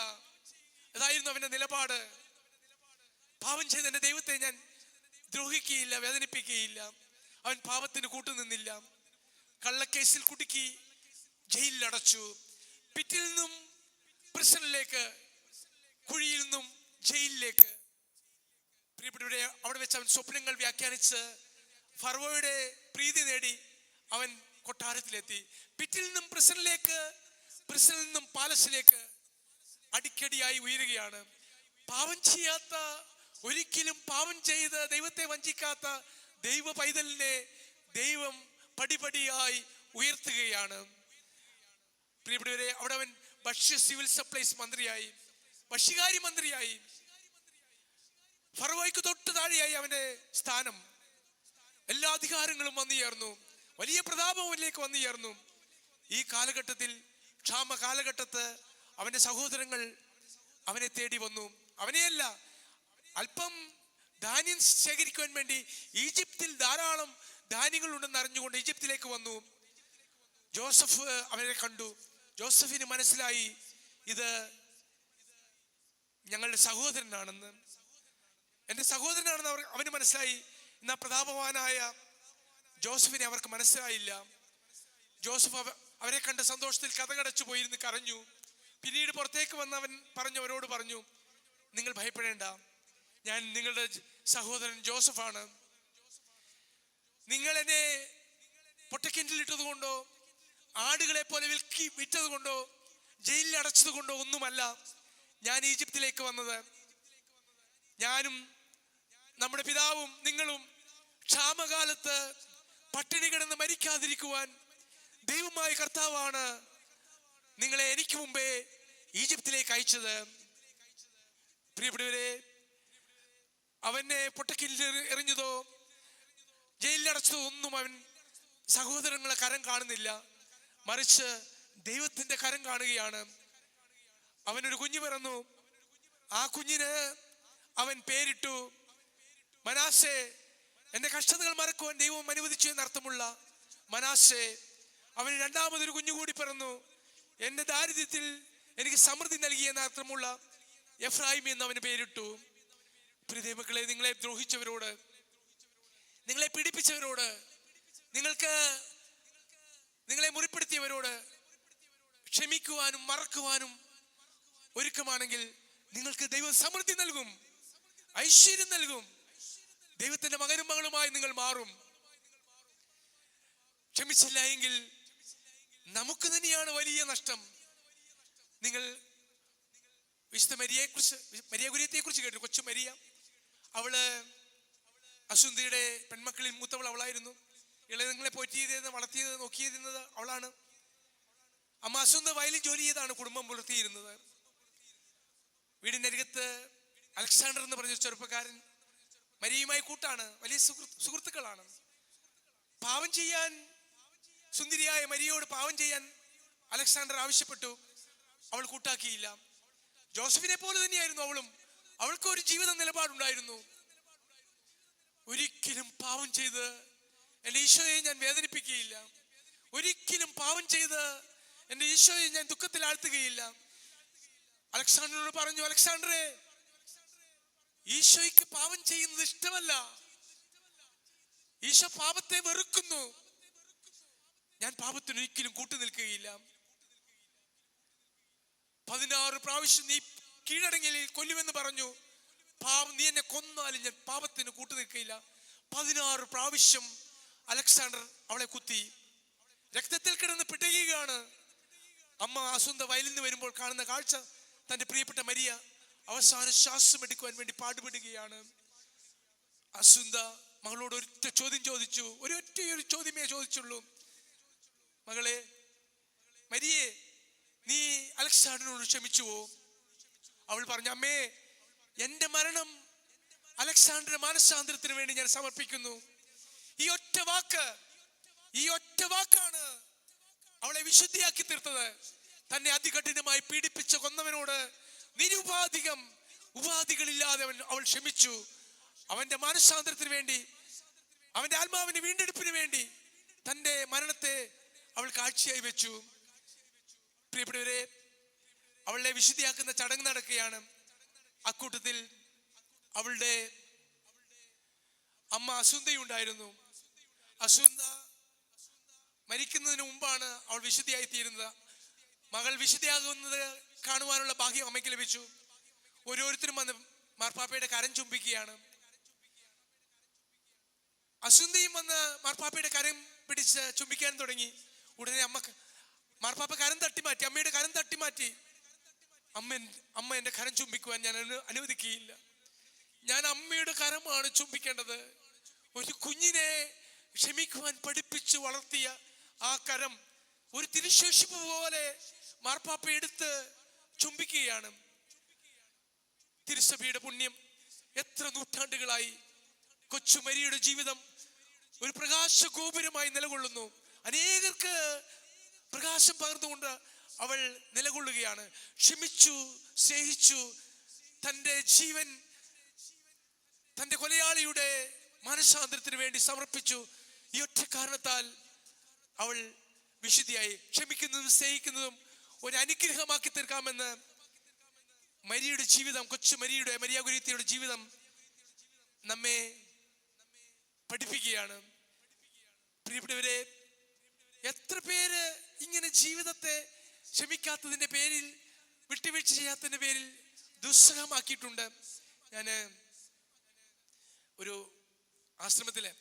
അതായിരുന്നു അവന്റെ നിലപാട്. പാപം ചെയ്ത എൻ്റെ ദൈവത്തെ ഞാൻ ദ്രോഹിക്കുകയില്ല, വേദനിപ്പിക്കുകയില്ല. അവൻ പാപത്തിന് കൂട്ടുനിന്നില്ല. കള്ളക്കേസിൽ കുടുക്കി ജയിലിൽ അടച്ചു. പിറ്റിൽ നിന്നും പ്രിസണിലേക്ക്, കുഴിയിൽ നിന്നും ജയിലിലേക്ക്. പ്രിയപ്പെട്ടവരെ, അവിടെ വെച്ച് അവൻ സ്വപ്നങ്ങൾ വ്യാഖ്യാനിച്ച് ഫറവോയുടെ പ്രീതി നേടി അവൻ കൊട്ടാരത്തിലെത്തി. പിറ്റിൽ നിന്നും പ്രിസണിലേക്ക്, പ്രിസണിൽ നിന്നും പാലസിലേക്ക് അടിക്കടിയായി ഉയരുകയാണ്. പാപം ചെയ്യാത്ത, ഒരിക്കലും പാപം ചെയ്ത് ദൈവത്തെ വഞ്ചിക്കാത്ത ദൈവ പൈതലിനെ ദൈവം പടിപടിയായി ഉയർത്തുകയാണ്. പ്രിയപ്പെട്ടവരെ, അവിടെ അവൻ ഭക്ഷ്യ സിവിൽ സപ്ലൈസ് മന്ത്രിയായി, ഭക്ഷ്യകാര്യ മന്ത്രിയായി. ഫറവോയ്ക്ക് തൊട്ട് താഴെയായി അവന്റെ സ്ഥാനം. എല്ലാ അധികാരങ്ങളും വന്നു ചേർന്നു, വലിയ പ്രതാപത്തിലേക്ക് വന്നു ചേർന്നു. ഈ കാലഘട്ടത്തിൽ, ക്ഷാമ കാലഘട്ടത്ത്, അവന്റെ സഹോദരങ്ങൾ അവനെ തേടി വന്നു. അവനെയല്ല, അല്പം ധാന്യം ശേഖരിക്കുവാൻ വേണ്ടി ഈജിപ്തിൽ ധാരാളം ധാന്യങ്ങൾ ഉണ്ടെന്ന് അറിഞ്ഞുകൊണ്ട് ഈജിപ്തിലേക്ക് വന്നു. ജോസഫ് അവനെ കണ്ടു. ജോസഫിന് മനസ്സിലായി ഇത് ഞങ്ങളുടെ സഹോദരനാണെന്ന്, എൻ്റെ സഹോദരനാണെന്ന് അവന് മനസ്സിലായി. എന്നാൽ പ്രതാപവാനായ ജോസഫിനെ അവർക്ക് മനസ്സിലായില്ല. ജോസഫ് അവരെ കണ്ട സന്തോഷത്തിൽ കതകടച്ചു പോയിരുന്ന് കരഞ്ഞു. പിന്നീട് പുറത്തേക്ക് വന്ന് അവൻ അവരോട് പറഞ്ഞു, നിങ്ങൾ ഭയപ്പെടേണ്ട, ഞാൻ നിങ്ങളുടെ സഹോദരൻ ജോസഫാണ്. നിങ്ങൾ എന്നെ പൊട്ടക്കിണറ്റിലിട്ടത് കൊണ്ടോ, ആടുകളെ പോലെ വിറ്റത് കൊണ്ടോ, ജയിലിൽ അടച്ചത് കൊണ്ടോ ഒന്നുമല്ല ഞാൻ ഈജിപ്തിലേക്ക് വന്നത്. ഞാനും നമ്മുടെ പിതാവും നിങ്ങളും ക്ഷാമകാലത്ത് പട്ടിണി കിടന്ന് മരിക്കാതിരിക്കുവാൻ ദൈവമായ കർത്താവാണ് നിങ്ങളെ എനിക്ക് മുമ്പേ ഈജിപ്തിലേക്ക് അയച്ചത്. പ്രിയപ്പെട്ടവരെ, അവനെ പൊട്ടക്കിണറ്റിൽ എറിഞ്ഞതോ ജയിലിലടച്ചതോ ഒന്നും അവൻ സഹോദരങ്ങളെ കരം കാണുന്നില്ല, മറിച്ച് ദൈവത്തിന്റെ കരം കാണുകയാണ്. അവനൊരു കുഞ്ഞു പിറന്നു. ആ കുഞ്ഞിന് അവൻ പേരിട്ടു മനാസെ. എന്റെ കഷ്ടതകൾ മറക്കുവാൻ ദൈവം അനുവദിച്ചു എന്നർത്ഥമുള്ള മനാസെ. അവന് രണ്ടാമതൊരു കുഞ്ഞുകൂടി പിറന്നു. എന്റെ ദാരിദ്ര്യത്തിൽ എനിക്ക് സമൃദ്ധി നൽകി എന്ന അർത്ഥമുള്ള എഫ്രായിം എന്ന് അവന് പേരിട്ടു. പ്രിയമക്കളെ, നിങ്ങളെ ദ്രോഹിച്ചവരോട്, നിങ്ങളെ പീഡിപ്പിച്ചവരോട്, നിങ്ങളെ മുറിപ്പെടുത്തിയവരോട് ക്ഷമിക്കുവാനും മറക്കുവാനും ഒരുക്കമാണെങ്കിൽ നിങ്ങൾക്ക് ദൈവം സമൃദ്ധി നൽകും, ഐശ്വര്യം നൽകും. ദൈവത്തിന്റെ മകനും മകളുമായി നിങ്ങൾ മാറും. ക്ഷമിച്ചില്ല എങ്കിൽ നമുക്ക് തന്നെയാണ് വലിയ നഷ്ടം. നിങ്ങൾ വിശുദ്ധ മരിയ കുര്യത്തെ കുറിച്ച് കേട്ടു. കൊച്ചു മരിയ, അവള് അസുന്ദരിയുടെ പെൺമക്കളിൽ മൂത്തവൾ അവളായിരുന്നു. ഇളയങ്ങളെ പോറ്റിയത്, വളർത്തിയത്, നോക്കിയിരുന്നത് അവളാണ്. അമ്മ അസുന്ദ വയലിൽ ജോലി ചെയ്താണ് കുടുംബം പുലർത്തിയിരുന്നത്. വീടിനരികത്ത് അലക്സാണ്ടർ എന്ന് പറഞ്ഞ ചെറുപ്പക്കാരൻ മരിയുമായി കൂട്ടാണ്, വലിയ സുഹൃത്തുക്കളാണ്. പാവം ചെയ്യാൻ, സുന്ദരിയായ മരിയോട് പാവം ചെയ്യാൻ അലക്സാണ്ടർ ആവശ്യപ്പെട്ടു. അവൾ കൂട്ടാക്കിയില്ല. ജോസഫിനെ പോലെ തന്നെയായിരുന്നു അവളും. അവൾക്ക് ഒരു ജീവിത നിലപാടുണ്ടായിരുന്നു. ഒരിക്കലും പാവം ചെയ്ത് എൻ്റെ ഈശോയെ ഞാൻ വേദനിപ്പിക്കുകയില്ല, ഒരിക്കലും പാവം ചെയ്ത് എൻ്റെ ഈശോയെ ഞാൻ ദുഃഖത്തിൽ ആഴ്ത്തുകയില്ല. അലക്സാണ്ടറിനോട് പറഞ്ഞു, അലക്സാണ്ടറെ, ഈശോയ്ക്ക് പാപം ചെയ്യുന്നത് ഇഷ്ടമല്ല, ഈശോ പാപത്തെ വെറുക്കുന്നു. ഞാൻ പാപത്തിന് ഒരിക്കലും കൂട്ടുനിൽക്കുകയില്ല. 16 പ്രാവശ്യം നീ കീഴടങ്ങിയിൽ കൊല്ലുമെന്ന് പറഞ്ഞു. പാപം, നീ എന്നെ കൊന്നാലും ഞാൻ പാപത്തിന് കൂട്ടുനിൽക്കുകയില്ല. 16 പ്രാവശ്യം അലക്സാണ്ടർ അവളെ കുത്തി. രക്തത്തിൽ കിടന്ന് പിടയുകയാണ്. അമ്മ അസുന്ദ വയലിൽ നിന്ന് വരുമ്പോൾ കാണുന്ന കാഴ്ച, തന്റെ പ്രിയപ്പെട്ട മരിയ അവസാന ശ്വാസം എടുക്കുവാൻ വേണ്ടി പാടുപെടുകയാണ്. അസുന്ദ മകളോട് ഒരൊറ്റ ചോദ്യം ചോദിച്ചു, ഒരു ചോദ്യമേ ചോദിച്ചുള്ളൂ. മകളെ മരിയേ, നീ അലക്സാണ്ടറിനോട് ക്ഷമിച്ചുവോ? അവൾ പറഞ്ഞു, അമ്മേ, എന്റെ മരണം അലക്സാണ്ടർ മാനസാന്തരത്തിന് വേണ്ടി ഞാൻ സമർപ്പിക്കുന്നു. ഈ ഒറ്റ വാക്കാണ് അവളെ വിശുദ്ധിയാക്കി തീർത്തത്. തന്നെ അതികഠിനമായി പീഡിപ്പിച്ച കൊന്നവനോട് നിരുപാധികം ഉപാധികളില്ലാതെ അവൾ ക്ഷമിച്ചു. അവന്റെ മാനസാന്തരത്തിന് വേണ്ടി, അവന്റെ ആത്മാവിന്റെ വീണ്ടെടുപ്പിന് വേണ്ടി തന്റെ മരണത്തെ അവൾ കാഴ്ചയായി വെച്ചു. പ്രിയപ്പെട്ടവരെ, അവളെ വിശുദ്ധിയാക്കുന്ന ചടങ്ങ് നടക്കുകയാണ്. അക്കൂട്ടത്തിൽ അവളുടെ അമ്മ അസുന്ദയുണ്ടായിരുന്നു. അസുന്ദ മരിക്കുന്നതിന് മുമ്പാണ് അവൾ വിശുദ്ധിയായി തീരുന്നത്. മകൾ വിശുദ്ധിയാകുന്നത് കാണുവാനുള്ള ഭാഗ്യം അമ്മയ്ക്ക് ലഭിച്ചു. ഓരോരുത്തരും വന്ന് മാർപ്പാപ്പയുടെ കരം ചുംബിക്കുകയാണ്. അസുന്ദയും വന്ന് മാർപ്പാപ്പയുടെ കരം പിടിച്ച് ചുംബിക്കാൻ തുടങ്ങി. ഉടനെ മാർപ്പാപ്പ കരം തട്ടിമാറ്റി, അമ്മയുടെ കരം തട്ടിമാറ്റി. അമ്മ എന്റെ കരം ചുംബിക്കുവാൻ ഞാൻ അനുവദിക്കുകയില്ല. ഞാൻ അമ്മയുടെ കരമാണ് ചുംബിക്കേണ്ടത്. ഒരു കുഞ്ഞിനെ ക്ഷമിക്കുവാൻ പഠിപ്പിച്ച് വളർത്തിയ ആ കരം ഒരു തിരുശേഷിപ്പ് പോലെ മാർപ്പാപ്പ എടുത്ത് ചുംബിക്കുകയാണ്. തിരുസഭയുടെ പുണ്യം എത്ര നൂറ്റാണ്ടുകളായി കൊച്ചു മരിയയുടെ ജീവിതം ഒരു പ്രകാശ ഗോപുരമായി നിലകൊള്ളുന്നു. അനേകർക്ക് പ്രകാശം പകർന്നുകൊണ്ട് അവൾ നിലകൊള്ളുകയാണ്. ക്ഷമിച്ചു, സ്നേഹിച്ചു, തന്റെ ജീവൻ തന്റെ കൊലയാളിയുടെ മാനസാന്തരത്തിന് വേണ്ടി സമർപ്പിച്ചു. ഈ ഒറ്റ കാരണത്താൽ അവൾ വിശുദ്ധിയായി. ക്ഷമിക്കുന്നതും സ്നേഹിക്കുന്നതും ഒരു അനുഗ്രഹമാക്കി തീർക്കാമെന്ന് മരിയയുടെ ജീവിതം, കൊച്ചു മരിയ ഗുരുത്തിയുടെ ജീവിതം നമ്മെ പഠിപ്പിക്കുകയാണ്. പ്രിയപ്പെട്ടവരെ, എത്ര പേര് ഇങ്ങനെ ജീവിതത്തെ ക്ഷമിക്കാത്തതിന്റെ പേരിൽ, വിട്ടുവീഴ്ച ചെയ്യാത്തതിന്റെ പേരിൽ ദുസ്സഹമാക്കിയിട്ടുണ്ട്. ഞാന് ഒരു ആശ്രമത്തില്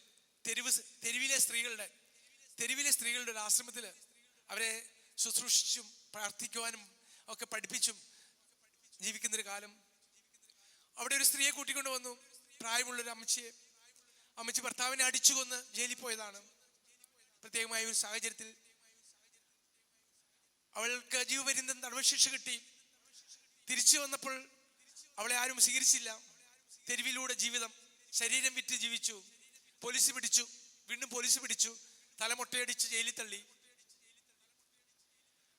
തെരുവിലെ സ്ത്രീകളുടെ ഒരു ആശ്രമത്തില് അവരെ ശുശ്രൂഷിച്ചും പ്രാർത്ഥിക്കുവാനും ഒക്കെ പഠിപ്പിച്ചും ജീവിക്കുന്നൊരു കാലം. അവിടെ ഒരു സ്ത്രീയെ കൂട്ടിക്കൊണ്ട് വന്നു, പ്രായമുള്ളൊരു അമ്മച്ചിയെ. അമ്മച്ചി ഭർത്താവിനെ അടിച്ചു കൊന്ന് ജയിലിൽ പോയതാണ്. പ്രത്യേകമായ ഒരു സാഹചര്യത്തിൽ അവൾക്ക് ജീവപര്യന്തം തടവശിക്ഷ കിട്ടി. തിരിച്ചു വന്നപ്പോൾ അവളെ ആരും സ്വീകരിച്ചില്ല. തെരുവിലൂടെ ജീവിതം, ശരീരം വിറ്റ് ജീവിച്ചു. പോലീസ് പിടിച്ചു, വീണ്ടും പോലീസ് പിടിച്ചു, തലമൊട്ടയടിച്ച് ജയിലിൽ തള്ളി.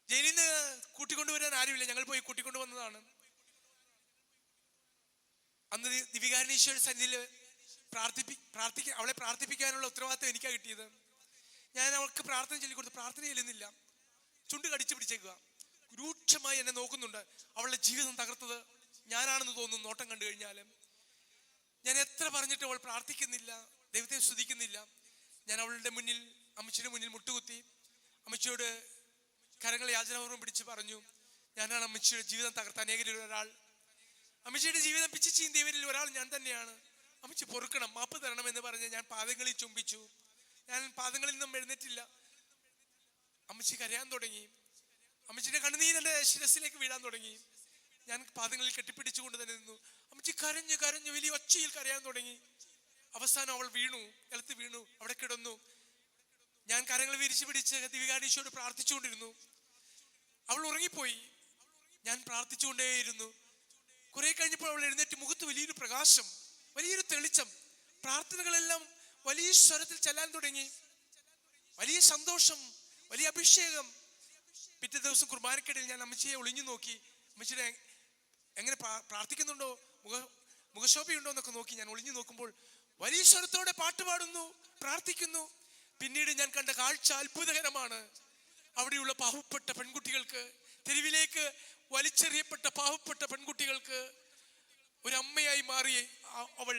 ജയിലിൽ നിന്ന് കൂട്ടിക്കൊണ്ടുവരാൻ ആരുമില്ല, ഞങ്ങൾ പോയി കൂട്ടിക്കൊണ്ടുവന്നതാണ്. അന്ന് ദിവികാരണീശ്വര സന്നിധിയിൽ അവളെ പ്രാർത്ഥിപ്പിക്കാനുള്ള ഉത്തരവാദിത്വം എനിക്കാണ് കിട്ടിയത്. ഞാൻ അവൾക്ക് പ്രാർത്ഥന ചൊല്ലിക്കൊടുത്ത്, പ്രാർത്ഥന ചെല്ലുന്നില്ല, ചുണ്ട് കടിച്ചു പിടിച്ചേക്കുക. രൂക്ഷമായി എന്നെ നോക്കുന്നുണ്ട്. അവളുടെ ജീവിതം തകർത്തത് ഞാനാണെന്ന് തോന്നുന്നു നോട്ടം കണ്ടു കഴിഞ്ഞാലും. ഞാൻ എത്ര പറഞ്ഞിട്ട് അവൾ പ്രാർത്ഥിക്കുന്നില്ല, ദൈവത്തെ സ്തുതിക്കുന്നില്ല. ഞാൻ അവളുടെ മുന്നിൽ, അമ്മച്ചിയുടെ മുന്നിൽ മുട്ടുകുത്തി അമ്മച്ചിയോട് കരങ്ങൾ യാചനാപൂർവ്വം പിടിച്ച് പറഞ്ഞു, ഞാനാണ് അമ്മച്ചിയുടെ ജീവിതം തകർത്ത അനേകരിൽ ഒരാൾ. അമ്മച്ചിയുടെ ജീവിതം പിച്ച് ചീന്തിയവരിൽ ഒരാൾ ഞാൻ തന്നെയാണ്. അമ്മച്ചി പൊറുക്കണം, മാപ്പ് തരണം എന്ന് പറഞ്ഞ് ഞാൻ പാദങ്ങളിൽ ചുംബിച്ചു. ഞാൻ പാദങ്ങളിൽ നിന്നും എഴുന്നേറ്റില്ല. അമ്മച്ചി കരയാൻ തുടങ്ങി. അമ്മച്ചിയുടെ കണ്ണുനീരെന്റെ ശിരസിലേക്ക് വീഴാൻ തുടങ്ങി. ഞാൻ പാദങ്ങളിൽ കെട്ടിപ്പിടിച്ചുകൊണ്ട് തന്നെ നിന്നു. അമ്മച്ചി കരഞ്ഞു കരഞ്ഞു വലിയ ഒച്ചയിൽ കരയാൻ തുടങ്ങി. അവസാനം അവൾ വീണു, നിലത്ത് വീണു, അവിടെ കിടന്നു. ഞാൻ കരങ്ങൾ വിരിച്ചു പിടിച്ച് ദിവികാരണീശ്വരോട് പ്രാർത്ഥിച്ചുകൊണ്ടിരുന്നു. അവൾ ഉറങ്ങിപ്പോയി. ഞാൻ പ്രാർത്ഥിച്ചുകൊണ്ടേയിരുന്നു. കുറെ കഴിഞ്ഞപ്പോൾ അവൾ എഴുന്നേറ്റ്, മുഖത്ത് വലിയൊരു പ്രകാശം, വലിയൊരു തെളിച്ചം. പ്രാർത്ഥനകളെല്ലാം വലിയ സ്വരത്തിൽ ചെല്ലാൻ തുടങ്ങി. വലിയ സന്തോഷം, വലിയ അഭിഷേകം. പിറ്റേ ദിവസം കുർബാനക്കിടയിൽ ഞാൻ അമ്മച്ചിയെ ഒളിഞ്ഞു നോക്കി. അമ്മച്ചിയുടെ എങ്ങനെ പ്രാർത്ഥിക്കുന്നുണ്ടോ, മുഖശോഭയുണ്ടോ എന്നൊക്കെ നോക്കി. ഞാൻ ഒളിഞ്ഞു നോക്കുമ്പോൾ വലിയ സ്വരത്തോടെ പാട്ട് പാടുന്നു, പ്രാർത്ഥിക്കുന്നു. പിന്നീട് ഞാൻ കണ്ട കാഴ്ച അത്ഭുതകരമാണ്. അവിടെയുള്ള പാവപ്പെട്ട പെൺകുട്ടികൾക്ക്, തെരുവിലേക്ക് വലിച്ചെറിയപ്പെട്ട പാവപ്പെട്ട പെൺകുട്ടികൾക്ക് ഒരു അമ്മയായി മാറി അവൾ.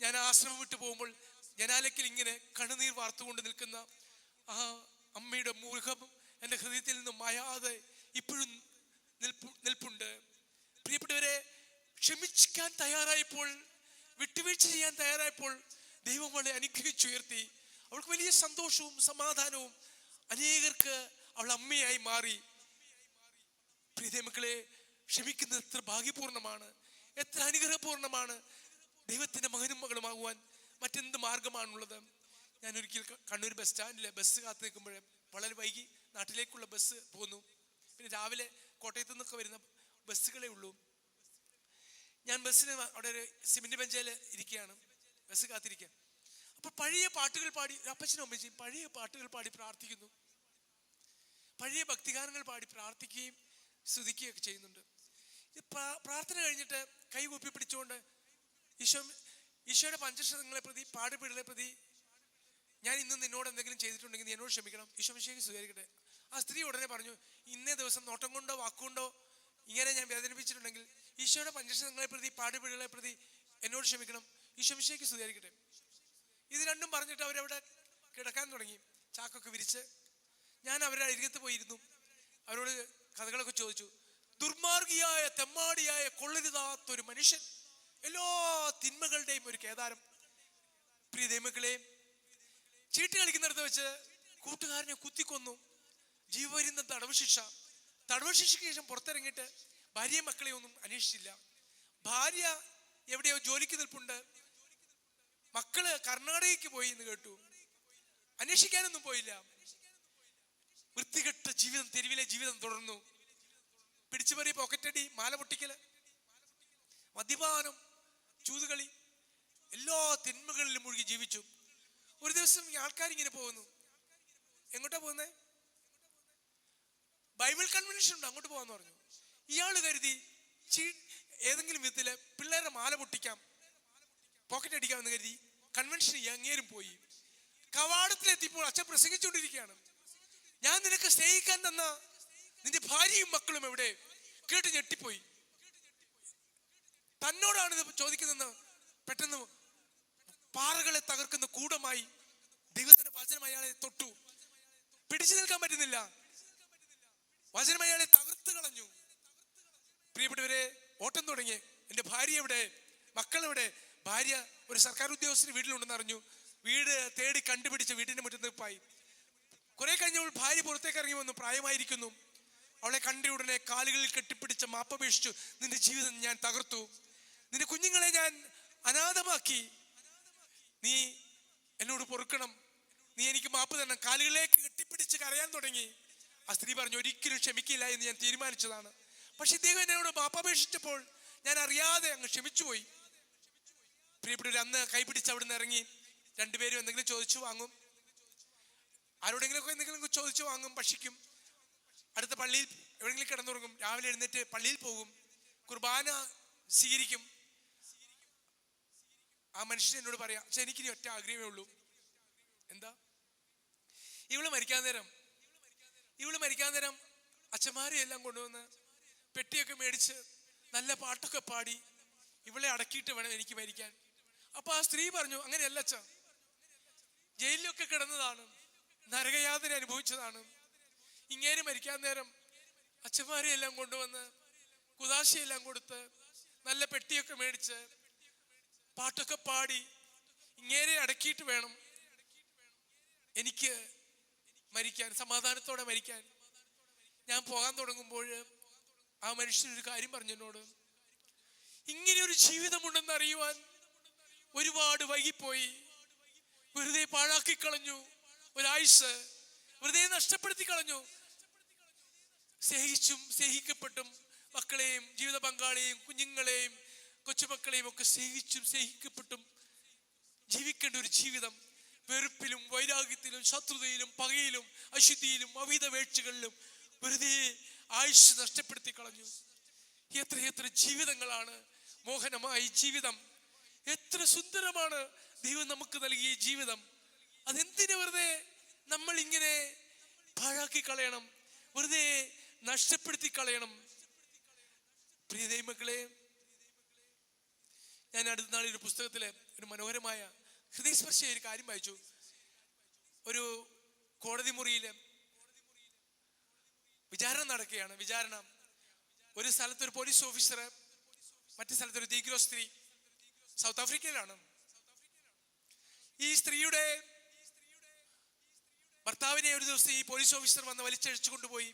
ഞാൻ ആശ്രമം വിട്ടു പോകുമ്പോൾ ജനാലയ്ക്കിൽ ഇങ്ങനെ കണ്ണുനീർ വാർത്തുകൊണ്ട് നിൽക്കുന്ന ആ അമ്മയുടെ മുഖം എൻ്റെ ഹൃദയത്തിൽ നിന്നും മായാതെ ഇപ്പോഴും നിൽപ്പുണ്ട്. പ്രിയപ്പെട്ടവരെ, ക്ഷമിക്കാൻ തയ്യാറായപ്പോൾ, വിട്ടുവീഴ്ച ചെയ്യാൻ തയ്യാറായപ്പോൾ ദൈവം അവളെ അനുഗ്രഹിച്ചുയർത്തി. അവൾക്ക് വലിയ സന്തോഷവും സമാധാനവും. അനേകർക്ക് അവൾ അമ്മയായി മാറി. പ്രിയ മക്കളെ, ക്ഷമിക്കുന്നത് എത്ര ഭാഗ്യപൂർണമാണ്, എത്ര അനുഗ്രഹപൂർണമാണ്. ദൈവത്തിന്റെ മകനും മകളുമാകുവാൻ മറ്റെന്ത് മാർഗമാണുള്ളത്? ഞാൻ ഒരിക്കൽ കണ്ണൂർ ബസ് സ്റ്റാൻഡിലെ ബസ് കാത്തു നിൽക്കുമ്പോൾ വളരെ വൈകി നാട്ടിലേക്കുള്ള ബസ് പോന്നു. പിന്നെ രാവിലെ കോട്ടയത്തു നിന്നൊക്കെ വരുന്ന ബസ്സുകളേ ഉള്ളൂ. ഞാൻ ബസ്സിന് അവിടെ ഒരു സിമെന്റ് ബെഞ്ചിൽ ഇരിക്കുകയാണ്, ബസ് കാത്തിരിക്കുക. അപ്പൊ പഴയ പാട്ടുകൾ പാടി, അപ്പച്ചനും അമ്മച്ചിയും പഴയ പാട്ടുകൾ പാടി പ്രാർത്ഥിക്കുന്നു. പഴയ ഭക്തിഗാനങ്ങൾ പാടി പ്രാർത്ഥിക്കുകയും സ്തുതിക്കുകയൊക്കെ ചെയ്യുന്നുണ്ട്. പ്രാർത്ഥന കഴിഞ്ഞിട്ട് കൈ കൂപ്പി പിടിച്ചുകൊണ്ട് ഈശോയുടെ പഞ്ചക്ഷതങ്ങളെ പ്രതി, പാടുപീടുകളെ പ്രതി ഞാൻ ഇന്ന് നിന്നോട് എന്തെങ്കിലും ചെയ്തിട്ടുണ്ടെങ്കിൽ നീ എന്നോട് ക്ഷമിക്കണം, ഈശോ മിശിഹായ്ക്ക് സ്വീകരിക്കട്ടെ. ആ സ്ത്രീ ഉടനെ പറഞ്ഞു, ഇന്നേ ദിവസം നോട്ടം കൊണ്ടോ വാക്കുകൊണ്ടോ ഇങ്ങനെ ഞാൻ വേദനിപ്പിച്ചിട്ടുണ്ടെങ്കിൽ ഈശോയുടെ പഞ്ചക്ഷതങ്ങളെ പ്രതി, പാടുപീടുകളെ പ്രതി എന്നോട് ക്ഷമിക്കണം, ഈശോ മിശിഹായ്ക്ക് സ്വീകരിക്കട്ടെ. ഇത് രണ്ടും പറഞ്ഞിട്ട് അവരവിടെ കിടക്കാൻ തുടങ്ങി, ചാക്കൊക്കെ വിരിച്ച്. ഞാൻ അവരുടെ അരികത്ത് പോയിരുന്നു, അവരോട് കഥകളൊക്കെ ചോദിച്ചു. ദുർമാർഗിയായ, തെമ്മാടിയായ, കൊള്ളരുതാത്തൊരു മനുഷ്യൻ, എല്ലാ തിന്മകളുടെയും ഒരു കേദാരം. പ്രിയ ദൈവമക്കളെ, ചീട്ട് കളിക്കുന്നിടത്ത് വെച്ച് കൂട്ടുകാരനെ കുത്തിക്കൊന്നു, ജീവപര്യന്തം തടവ് ശിക്ഷ. തടവ് ശിക്ഷയ്ക്ക് ശേഷം പുറത്തിറങ്ങിയിട്ട് ഭാര്യയും മക്കളെ ഒന്നും അന്വേഷിച്ചില്ല. ഭാര്യ എവിടെയോ ജോലിക്ക് നിൽപ്പുണ്ട്, മക്കള് കർണാടകയ്ക്ക് പോയി എന്ന് കേട്ടു, അന്വേഷിക്കാനൊന്നും പോയില്ല. വൃത്തികെട്ട ജീവിതം, തെരുവിലെ ജീവിതം തുടർന്നു. പിടിച്ചുപറി, പോക്കറ്റടി, മാല പൊട്ടിക്കല്, മദ്യപാനം, ചൂതുകളി, എല്ലാ തിന്മകളിലും മുഴുകി ജീവിച്ചു. ഒരു ദിവസം ആൾക്കാരിങ്ങനെ പോകുന്നു. എങ്ങോട്ടാ പോകുന്നേ? ബൈബിൾ കൺവെൻഷൻ ഉണ്ട്, അങ്ങോട്ട് പോകാന്ന് പറഞ്ഞു. ഇയാള് കരുതി ഏതെങ്കിലും വിധത്തില് പിള്ളേരുടെ മാല പൊട്ടിക്കാം, പോക്കറ്റ് അടിക്കാമെന്ന് കരുതി കൺവെൻഷൻ അങ്ങേരും പോയി. കവാടത്തിലെത്തിയപ്പോൾ അച്ഛൻ പ്രസംഗിച്ചുകൊണ്ടിരിക്കുകയാണ്. ഞാൻ നിനക്ക് സ്നേഹിക്കാൻ തന്ന നിന്റെ ഭാര്യയും മക്കളും എവിടെ? കേട്ട് ഞെട്ടിപ്പോയി. തന്നോടാണ് ഇത് ചോദിക്കുന്നതെന്ന് പെട്ടെന്ന് പാറകളെ തകർക്കുന്ന കൂടമായി ദൈവത്തിന്റെ വചനം അയാളെ തൊട്ടു. പിടിച്ചു നിൽക്കാൻ പറ്റുന്നില്ല, വചനം അയാളെ തകർത്ത് കളഞ്ഞു. പ്രിയപ്പെട്ടവരെ, ഓട്ടം തുടങ്ങി. എന്റെ ഭാര്യ എവിടെ? മക്കളെവിടെ? ഭാര്യ ഒരു സർക്കാർ ഉദ്യോഗസ്ഥന് വീട്ടിലുണ്ടെന്ന് അറിഞ്ഞു. വീട് തേടി കണ്ടുപിടിച്ച് വീടിന്റെ മുറ്റത്ത് നിൽപ്പായി. കുറെ കഴിഞ്ഞപ്പോൾ ഭാര്യ പുറത്തേക്ക് ഇറങ്ങി വന്നു. പ്രായമായിരിക്കുന്നു. അവളെ കണ്ട ഉടനെ കാലുകളിൽ കെട്ടിപ്പിടിച്ച് മാപ്പപേക്ഷിച്ചു. നിന്റെ ജീവിതം ഞാൻ തകർത്തു, നിന്റെ കുഞ്ഞുങ്ങളെ ഞാൻ അനാഥമാക്കി, നീ എന്നോട് പൊറുക്കണം, നീ എനിക്ക് മാപ്പ് തരണം. കാലുകളിലേക്ക് കെട്ടിപ്പിടിച്ച് കരയാൻ തുടങ്ങി. ആ സ്ത്രീ പറഞ്ഞു, ഒരിക്കലും ക്ഷമിക്കില്ല എന്ന് ഞാൻ തീരുമാനിച്ചതാണ്. പക്ഷെ ഇദ്ദേഹം എന്നോട് മാപ്പപേക്ഷിച്ചപ്പോൾ ഞാൻ അറിയാതെ അങ്ങ് ക്ഷമിച്ചുപോയി. പ്രിയപ്പെട്ടവർ, അന്ന് കൈപിടിച്ച് അവിടുന്ന് ഇറങ്ങി. രണ്ടുപേരും എന്തെങ്കിലും ചോദിച്ചു വാങ്ങും, ആരോടെങ്കിലുമൊക്കെ എന്തെങ്കിലും ചോദിച്ചു വാങ്ങും, ഭക്ഷിക്കും. അടുത്ത പള്ളിയിൽ എവിടെയെങ്കിലും കിടന്നുറങ്ങും. രാവിലെ എഴുന്നേറ്റ് പള്ളിയിൽ പോകും, കുർബാന സ്വീകരിക്കും. ആ മനുഷ്യൻ എന്നോട് പറയാം, പക്ഷെ എനിക്കിനി ഒറ്റ ആഗ്രഹമേ ഉള്ളൂ. എന്താ? ഇവള് മരിക്കാൻ നേരം അച്ഛന്മാരെ എല്ലാം കൊണ്ടുവന്ന് പെട്ടിയൊക്കെ മേടിച്ച് നല്ല പാട്ടൊക്കെ പാടി ഇവളെ അടക്കിയിട്ട് വേണം എനിക്ക് മരിക്കാൻ. അപ്പൊ ആ സ്ത്രീ പറഞ്ഞു, അങ്ങനെയല്ല അച്ഛ, ജയിലിലൊക്കെ കിടന്നതാണ്, നരകയാതന അനുഭവിച്ചതാണ്. ഇങ്ങേര് മരിക്കാൻ നേരം അച്ഛന്മാരെ എല്ലാം കൊണ്ടുവന്ന് കുദാശയെല്ലാം കൊടുത്ത് നല്ല പെട്ടിയൊക്കെ മേടിച്ച് പാട്ടൊക്കെ പാടി ഇങ്ങേരെ അടക്കിയിട്ട് വേണം എനിക്ക് മരിക്കാൻ, സമാധാനത്തോടെ മരിക്കാൻ. ഞാൻ പോകാൻ തുടങ്ങുമ്പോൾ ആ മനുഷ്യനൊരു കാര്യം പറഞ്ഞു എന്നോട്, ഇങ്ങനെയൊരു ജീവിതമുണ്ടെന്ന് അറിയുവാൻ ഒരുപാട് വൈകിപ്പോയി, വെറുതെ പാഴാക്കി കളഞ്ഞു, ഒരായുസ് വെറുതെ നഷ്ടപ്പെടുത്തി കളഞ്ഞു. സ്നേഹിച്ചും സ്നേഹിക്കപ്പെട്ടും മക്കളെയും ജീവിത പങ്കാളിയെയും കുഞ്ഞുങ്ങളെയും കൊച്ചുമക്കളെയും ഒക്കെ സ്നേഹിച്ചും സ്നേഹിക്കപ്പെട്ടും ജീവിക്കേണ്ട ഒരു ജീവിതം വെറുപ്പിലും വൈരാഗ്യത്തിലും ശത്രുതയിലും പകയിലും അശുദ്ധിയിലും അവിധ വീഴ്ചകളിലും വെറുതെ ആയുസ് നഷ്ടപ്പെടുത്തി കളഞ്ഞു. എത്ര ജീവിതങ്ങളാണ് മോഹനമായ ജീവിതം. എത്ര സുന്ദരമാണ് ദൈവം നമുക്ക് നൽകിയ ജീവിതം. അതെന്തിനു വെറുതെ നമ്മൾ ഇങ്ങനെ പാഴാക്കി കളയണം, വെറുതെ നഷ്ടപ്പെടുത്തി കളയണം? പ്രിയ ദൈവമക്കളെ, ഞാൻ അടുത്ത നാളിൽ ഒരു പുസ്തകത്തിലെ ഒരു മനോഹരമായ ഹൃദയസ്പർശിയായ ഒരു കാര്യം വായിച്ചു. ഒരു കോടതി മുറിയില് വിചാരണ നടക്കുകയാണ്. ഒരു സ്ഥലത്ത് ഒരു പോലീസ് ഓഫീസർ, മറ്റു സ്ഥലത്ത് ഒരു നീഗ്രോ സ്ത്രീ. സൗത്ത് ആഫ്രിക്കയിലാണ്. ഈ സ്ത്രീയുടെ ഭർത്താവിനെ ഒരു ദിവസം ഈ പോലീസ് ഓഫീസർ വന്ന് വലിച്ചഴിച്ചു കൊണ്ടുപോയി.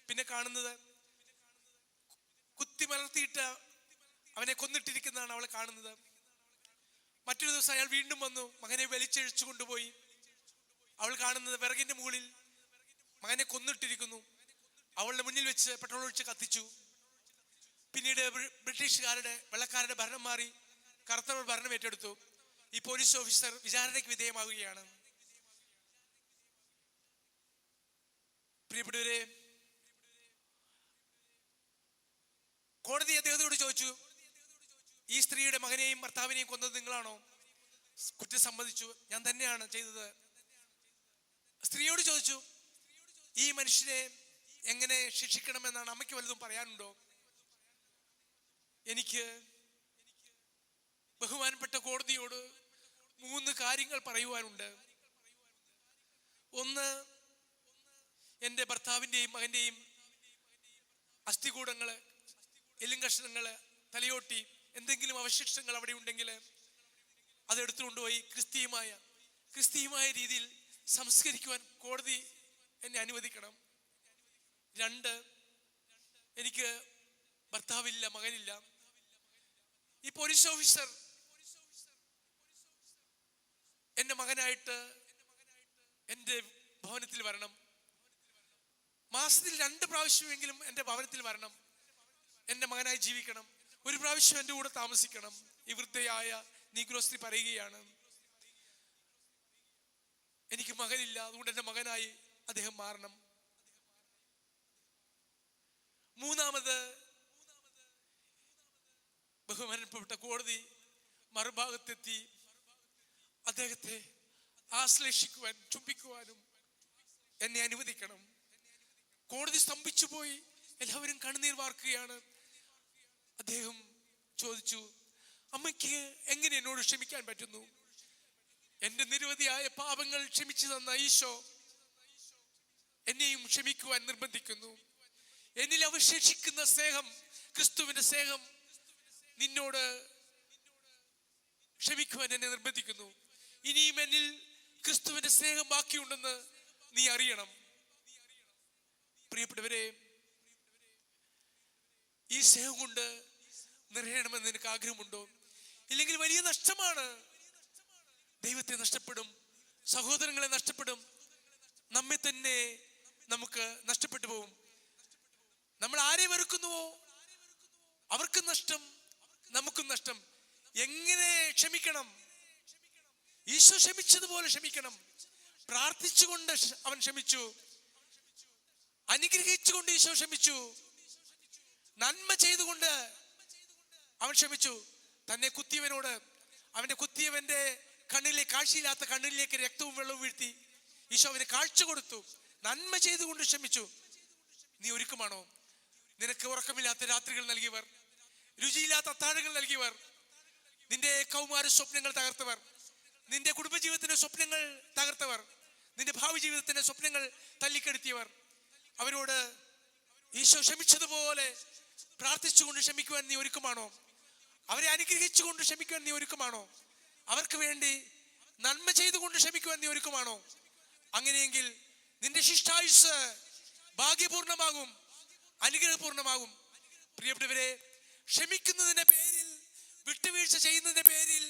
പിന്നെ കാണുന്നത് കുത്തി മലർത്തിയിട്ട് അവനെ കൊന്നിട്ടിരിക്കുന്നതാണ് അവൾ കാണുന്നത്. മറ്റൊരു ദിവസം അയാൾ വീണ്ടും വന്നു, മകനെ വലിച്ചഴിച്ചു കൊണ്ടുപോയി. അവൾ കാണുന്നത് വിറകിന്റെ മുകളിൽ മകനെ കൊന്നിട്ടിരിക്കുന്നു. അവളുടെ മുന്നിൽ വെച്ച് പെട്രോൾ ഒഴിച്ച് കത്തിച്ചു. പിന്നീട് ബ്രിട്ടീഷുകാരുടെ, വെള്ളക്കാരുടെ ഭരണം മാറി, കറുത്തവർ ഭരണം ഏറ്റെടുത്തു. ഈ പോലീസ് ഓഫീസർ വിചാരണയ്ക്ക് വിധേയമാവുകയാണ്. പ്രിയപ്പെട്ടവരെ, കോടതി അദ്ദേഹത്തോട് ചോദിച്ചു, ഈ സ്ത്രീയുടെ മകനെയും ഭർത്താവിനെയും കൊന്നത് നിങ്ങളാണോ? കുറ്റം സമ്മതിച്ചു, ഞാൻ തന്നെയാണ് ചെയ്തത്. സ്ത്രീയോട് ചോദിച്ചു, ഈ മനുഷ്യനെ എങ്ങനെ ശിക്ഷിക്കണമെന്നാണ് അമ്മയ്ക്ക് വല്ലതും പറയാനുണ്ടോ? എനിക്ക് ബഹുമാനപ്പെട്ട കോടതിയോട് 3 കാര്യങ്ങൾ പറയുവാനുണ്ട്. ഒന്ന്, എൻ്റെ ഭർത്താവിൻ്റെയും മകൻ്റെയും അസ്ഥികൂടങ്ങള്, എല്ലും കഷ്ണങ്ങള്, തലയോട്ടി, എന്തെങ്കിലും അവശിഷ്ടങ്ങൾ അവിടെ ഉണ്ടെങ്കിൽ അതെടുത്തുകൊണ്ടുപോയി ക്രിസ്തീയമായ രീതിയിൽ സംസ്കരിക്കുവാൻ കോടതി എന്നെ അനുവദിക്കണം. 2, എനിക്ക് ഭർത്താവില്ല, മകനില്ല. ഈ പോലീസ് ഓഫീസർ എന്റെ മകനായിട്ട് എൻ്റെ ഭവനത്തിൽ വരണം. മാസത്തിൽ 2 പ്രാവശ്യമെങ്കിലും എൻ്റെ ഭവനത്തിൽ വരണം. എൻ്റെ മകനായി ജീവിക്കണം. 1 പ്രാവശ്യം എൻ്റെ കൂടെ താമസിക്കണം. ഈ വൃദ്ധയായ നീഗ്രോ സ്ത്രീ പറയുകയാണ്, എനിക്ക് മകനില്ല, അതുകൊണ്ട് എൻ്റെ മകനായി അദ്ദേഹം മാറണം. 3, ബഹുമാനപ്പെട്ട കോടതി മറുഭാഗത്തെത്തി അദ്ദേഹത്തെ ആശ്ലേഷിക്കുവാൻ, ചുംബിക്കുവാനും എന്നെ അനുവദിക്കണം. കോടതി സ്തംഭിച്ചു പോയി. എല്ലാവരും കണ്ണുനീർ വാർക്കുകയാണ്. അദ്ദേഹം ചോദിച്ചു, അമ്മയ്ക്ക് എങ്ങനെ എന്നോട് ക്ഷമിക്കാൻ പറ്റുന്നു? എന്റെ നിരവധിയായ പാപങ്ങൾ ക്ഷമിച്ചു തന്ന ഈശോ എന്നെയും ക്ഷമിക്കുവാൻ നിർബന്ധിക്കുന്നു. എന്നിൽ അവശേഷിക്കുന്ന സ്നേഹം, ക്രിസ്തുവിന്റെ സ്നേഹം നിന്നോട് ക്ഷമിക്കുവാൻ എന്നെ നിർബന്ധിക്കുന്നു. ഇനിയും എന്നിൽ ക്രിസ്തുവിന്റെ സ്നേഹം ബാക്കിയുണ്ടെന്ന് നീ അറിയണം. പ്രിയപ്പെട്ടവരെ, ഈ സ്നേഹം കൊണ്ട് നിറയണമെന്ന് നിനക്ക് ആഗ്രഹമുണ്ടോ? ഇല്ലെങ്കിൽ വലിയ നഷ്ടമാണ്. ദൈവത്തെ നഷ്ടപ്പെടും, സഹോദരങ്ങളെ നഷ്ടപ്പെടും, നമ്മെ തന്നെ നമുക്ക് നഷ്ടപ്പെട്ടു പോകും. നമ്മൾ ആരെ വെറുക്കുന്നുവോ അവർക്കും നഷ്ടം, നമുക്കും നഷ്ടം. എങ്ങനെ ക്ഷമിക്കണം? ഈശോ ക്ഷമിച്ചതുപോലെ ക്ഷമിക്കണം. പ്രാർത്ഥിച്ചുകൊണ്ട് അവൻ ക്ഷമിച്ചു, അനുഗ്രഹിച്ചുകൊണ്ട് ഈശോ ക്ഷമിച്ചു, നന്മ ചെയ്തുകൊണ്ട് അവൻ ക്ഷമിച്ചു. തന്നെ കുത്തിയവനോട്, അവന്റെ കുത്തിയവന്റെ കണ്ണിലേക്ക്, കാഴ്ചയില്ലാത്ത കണ്ണിലേക്ക് രക്തവും വെള്ളവും വീഴ്ത്തി ഈശോ അവന് കാഴ്ച കൊടുത്തു. നന്മ ചെയ്തുകൊണ്ട് ക്ഷമിച്ചു. നീ ഒരുക്കമാണോ? നിനക്ക് ഉറക്കമില്ലാത്ത രാത്രികൾ നൽകിയവർ, രുചിയില്ലാത്ത അത്താഴങ്ങൾ നൽകിയവർ, നിന്റെ കൗമാര സ്വപ്നങ്ങൾ തകർത്തവർ, നിന്റെ കുടുംബജീവിതത്തിന്റെ സ്വപ്നങ്ങൾ തകർത്തവർ, നിന്റെ ഭാവി ജീവിതത്തിന്റെ സ്വപ്നങ്ങൾ തല്ലിക്കെടുത്തിയവർ, അവരോട് ഈശോ ക്ഷമിച്ചതുപോലെ പ്രാർത്ഥിച്ചുകൊണ്ട് ക്ഷമിക്കുവാൻ നീ ഒരുക്കമാണോ? അവരെ അനുഗ്രഹിച്ചുകൊണ്ട് ക്ഷമിക്കുവാൻ നീ ഒരുക്കമാണോ? അവർക്ക് വേണ്ടി നന്മ ചെയ്തുകൊണ്ട് ക്ഷമിക്കുവാൻ നീ ഒരുക്കമാണോ? അങ്ങനെയെങ്കിൽ നിന്റെ ശിഷ്ടായുസ് ഭാഗ്യപൂർണമാകും, അനുഗ്രഹപൂർണമാകും. പ്രിയപ്പെട്ടവരെ, ക്ഷമിക്കുന്നതിന്റെ പേരിൽ, വിട്ടുവീഴ്ച ചെയ്യുന്നതിന്റെ പേരിൽ,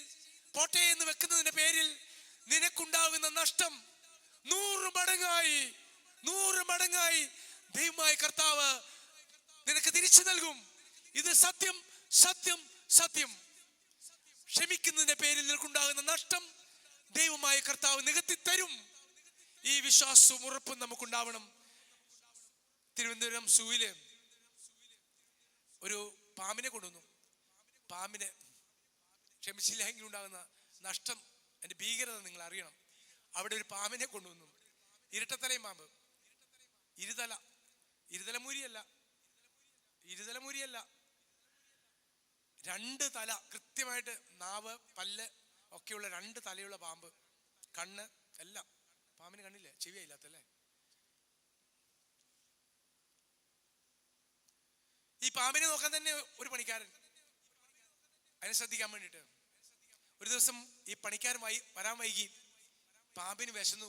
പോട്ടെ എന്ന് വെക്കുന്നതിന്റെ പേരിൽ നിനക്കുണ്ടാകുന്ന നഷ്ടം 100 മടങ്ങായി ദൈവമായ കർത്താവ് നിനക്ക് തിരിച്ചു നൽകും. ഇത് സത്യം, സത്യം, സത്യം. ക്ഷമിക്കുന്നതിന്റെ പേരിൽ നിനക്കുണ്ടാകുന്ന നഷ്ടം ദൈവമായ കർത്താവ് നികത്തി തരും. ഈ വിശ്വാസവും ഉറപ്പും നമുക്കുണ്ടാവണം. തിരുവനന്തപുരം സൂവില് ഒരു പാമ്പിനെ കൊണ്ടുവന്നു. പാമ്പിനെ ക്ഷമിച്ചില്ലെങ്കിൽ ഉണ്ടാകുന്ന നഷ്ടം, അതിന്റെ ഭീകരത നിങ്ങൾ അറിയണം. അവിടെ ഒരു പാമ്പിനെ കൊണ്ടുവന്നു. ഇരട്ടത്തലയും പാമ്പ്, ഇരുതലമൂരിയല്ല, 2 തല, കൃത്യമായിട്ട് നാവ്, പല്ല് ഒക്കെയുള്ള 2 തലയുള്ള പാമ്പ്, കണ്ണ് എല്ലാം. പാമ്പിന് കണ്ണില്ലേ? ചെവിയില്ലാത്തല്ലേ? ഈ പാമ്പിനെ നോക്കാൻ തന്നെ ഒരു പണിക്കാരൻ, അതിനെ ശ്രദ്ധിക്കാൻ വേണ്ടിയിട്ട്. ഒരു ദിവസം ഈ പണിക്കാരൻ വരാൻ വൈകി. പാമ്പിന് വിശന്നു.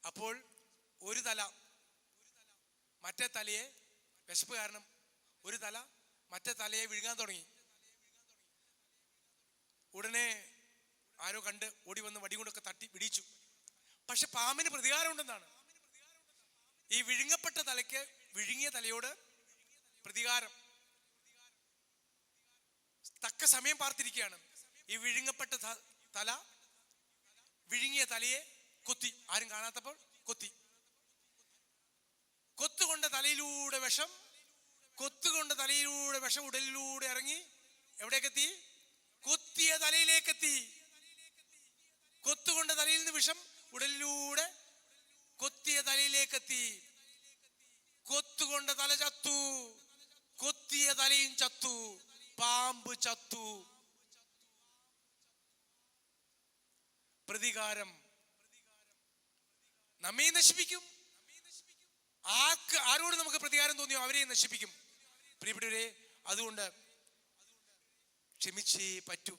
അപ്പോൾ ഒരു തല മറ്റേ തലയെ വിശപ്പ് കാരണം ഒരു തല മറ്റേ തലയെ വിഴുങ്ങാൻ തുടങ്ങി. ഉടനെ ആരോ കണ്ട് ഓടി വന്ന് വടി കൊണ്ടൊക്കെ തട്ടി പിടിച്ചു. പക്ഷെ പാമ്പിന് പ്രതികാരം ഉണ്ടെന്നാണ്. ഈ വിഴുങ്ങപ്പെട്ട തലയ്ക്ക് വിഴുങ്ങിയ തലയോട് പ്രതികാരം. തക്ക സമയം പാർത്തിരിക്കുകയാണ്. ഈ വിഴുങ്ങപ്പെട്ട തല വിഴുങ്ങിയ തലയെ കൊത്തി. ആരും കാണാത്തപ്പോൾ കൊത്തി. കൊത്തുകൊണ്ട തലയിലൂടെ വിഷം, കൊത്തുകൊണ്ട തലയിലൂടെ വിഷം ഉടലിലൂടെ ഇറങ്ങി എവിടേക്കെത്തി? കൊത്തിയ തലയിലേക്കെത്തി. കൊത്തുകൊണ്ട തലയിൽ നിന്ന് വിഷം ഉടലിലൂടെ കൊത്തിയ തലയിലേക്കെത്തി. കൊത്തുകൊണ്ട തല ചത്തു, കൊത്തിയ തലയും ചത്തു, പാമ്പ് ചത്തു. പ്രതികാരം നമ്മെ നശിപ്പിക്കും. ആരോട് നമുക്ക് പ്രതികാരം തോന്നിയോ അവരെ നശിപ്പിക്കും. പ്രിയപ്പെട്ടവരെ, അതുകൊണ്ട് ക്ഷമിച്ചേ പറ്റൂ.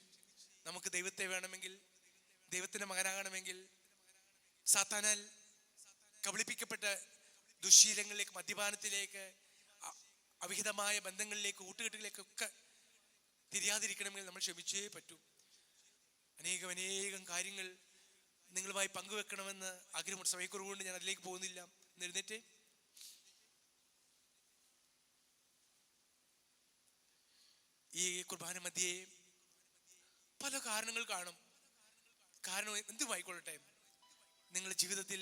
നമുക്ക് ദൈവത്തെ വേണമെങ്കിൽ, ദൈവത്തിന്റെ മകനാകണമെങ്കിൽ, സാത്താനാൽ കബളിപ്പിക്കപ്പെട്ട ദുശ്ശീലങ്ങളിലേക്ക്, മദ്യപാനത്തിലേക്ക്, അവിഹിതമായ ബന്ധങ്ങളിലേക്ക്, കൂട്ടുകെട്ടുകളിലേക്കൊക്കെ തിരിയാതിരിക്കണമെങ്കിൽ നമ്മൾ ക്ഷമിച്ചേ പറ്റൂ. അനേകം കാര്യങ്ങൾ നിങ്ങളുമായി പങ്കുവെക്കണമെന്ന് ആഗ്രഹമുണ്ട്. സമയക്കുറവുകൊണ്ട് ഞാൻ അതിലേക്ക് പോകുന്നില്ല. എഴുന്നേറ്റ്. ഈ കുർബാന മധ്യേ പല കാരണങ്ങൾ കാണും. കാരണം എന്തുമായിക്കൊള്ളട്ടെ, നിങ്ങളുടെ ജീവിതത്തിൽ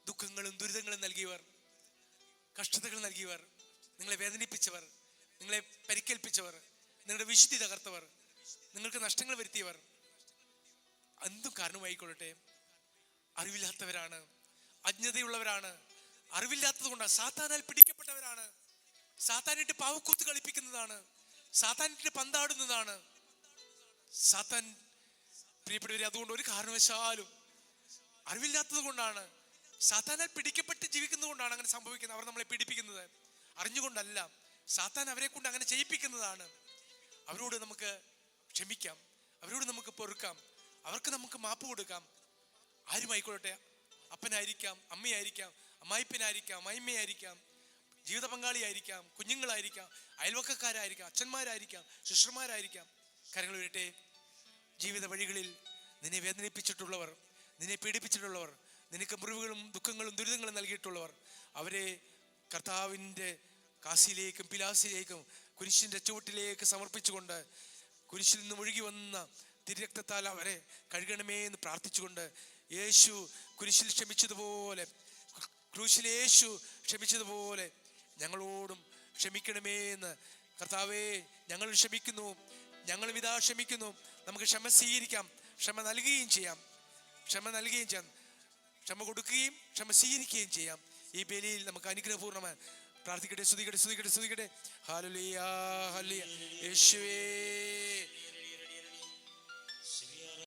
ദുഃഖങ്ങളും ദുരിതങ്ങളും നൽകിയവർ, കഷ്ടതകൾ നൽകിയവർ, നിങ്ങളെ വേദനിപ്പിച്ചവർ, നിങ്ങളെ പരിക്കേൽപ്പിച്ചവർ, നിങ്ങളുടെ വിശുദ്ധി തകർത്തവർ, നിങ്ങൾക്ക് നഷ്ടങ്ങൾ വരുത്തിയവർ, എന്തും കാരണമായിക്കൊള്ളട്ടെ, അറിവില്ലാത്തവരാണ്, അജ്ഞതയുള്ളവരാണ്, അറിവില്ലാത്തത് കൊണ്ടാണ്, സാത്താനാൽ പിടിക്കപ്പെട്ടവരാണ്, സാത്താനിട്ട് പാവക്കൂത്ത് കളിപ്പിക്കുന്നതാണ്, സാത്താനിട്ട് പന്താടുന്നതാണ് സാത്താൻ. പ്രിയപ്പെട്ടവരെ, അതുകൊണ്ട് ഒരു കാരണവശാലും അറിവില്ലാത്തത് കൊണ്ടാണ്, സാത്താനാൽ പിടിക്കപ്പെട്ട് ജീവിക്കുന്നത് കൊണ്ടാണ് അങ്ങനെ സംഭവിക്കുന്നത്. അവർ നമ്മളെ പീഡിപ്പിക്കുന്നത് അറിഞ്ഞുകൊണ്ടല്ല, സാത്താൻ അവരെ കൊണ്ട് അങ്ങനെ ചെയ്യിപ്പിക്കുന്നതാണ്. അവരോട് നമുക്ക് ക്ഷമിക്കാം, അവരോട് നമുക്ക് പൊറുക്കാം, അവർക്ക് നമുക്ക് മാപ്പ് കൊടുക്കാം. ആരുമായിക്കൊള്ളട്ടെ, അപ്പനായിരിക്കാം, അമ്മയായിരിക്കാം, അമ്മായിപ്പനായിരിക്കാം, അമ്മായിമ്മയായിരിക്കാം, ജീവിത പങ്കാളിയായിരിക്കാം, കുഞ്ഞുങ്ങളായിരിക്കാം, അയൽവക്കക്കാരായിരിക്കാം, അച്ഛന്മാരായിരിക്കാം, സിസ്റ്റർമാരായിരിക്കാം. കാര്യങ്ങൾ വരട്ടെ. ജീവിത വഴികളിൽ നിന്നെ വേദനിപ്പിച്ചിട്ടുള്ളവർ, നിന്നെ പീഡിപ്പിച്ചിട്ടുള്ളവർ, നിനക്ക് മുറിവുകളും ദുഃഖങ്ങളും ദുരിതങ്ങളും നൽകിയിട്ടുള്ളവർ, അവരെ കർത്താവിൻ്റെ കാസിയിലേക്കും പിലാസിലേക്കും കുരിശിൻ്റെ ചുവട്ടിലേക്ക് സമർപ്പിച്ചുകൊണ്ട്, കുരിശിൽ നിന്ന് ഒഴുകി വന്ന തിരുരക്തത്താൽ അവരെ കഴുകണമേ എന്ന് പ്രാർത്ഥിച്ചുകൊണ്ട്, യേശു കുരിശിൽ ക്ഷമിച്ചതുപോലെ, ക്രൂശിൽ യേശു ക്ഷമിച്ചതുപോലെ ഞങ്ങളോടും ക്ഷമിക്കണമേ എന്ന്. കർത്താവേ, ഞങ്ങൾ ക്ഷമിക്കുന്നു, ഞങ്ങൾ ഇതാ ക്ഷമിക്കുന്നു. നമുക്ക് ക്ഷമ സ്വീകരിക്കാം, ക്ഷമ നൽകുകയും ചെയ്യാം, ക്ഷമ നൽകുകയും ചെയ്യാം, ക്ഷമ കൊടുക്കുകയും ക്ഷമ സ്വീകരിക്കുകയും ചെയ്യാം. ഈ ബലിയിൽ നമുക്ക് അനുഗ്രഹപൂർണ്ണമായി പ്രാർത്ഥിക്കട്ടെ. സ്തുതിക്കട്ടെ, സ്തുതിക്കട്ടെ, സ്തുതിക്കട്ടെ. Hallelujah, hallelujah. യേശുവേ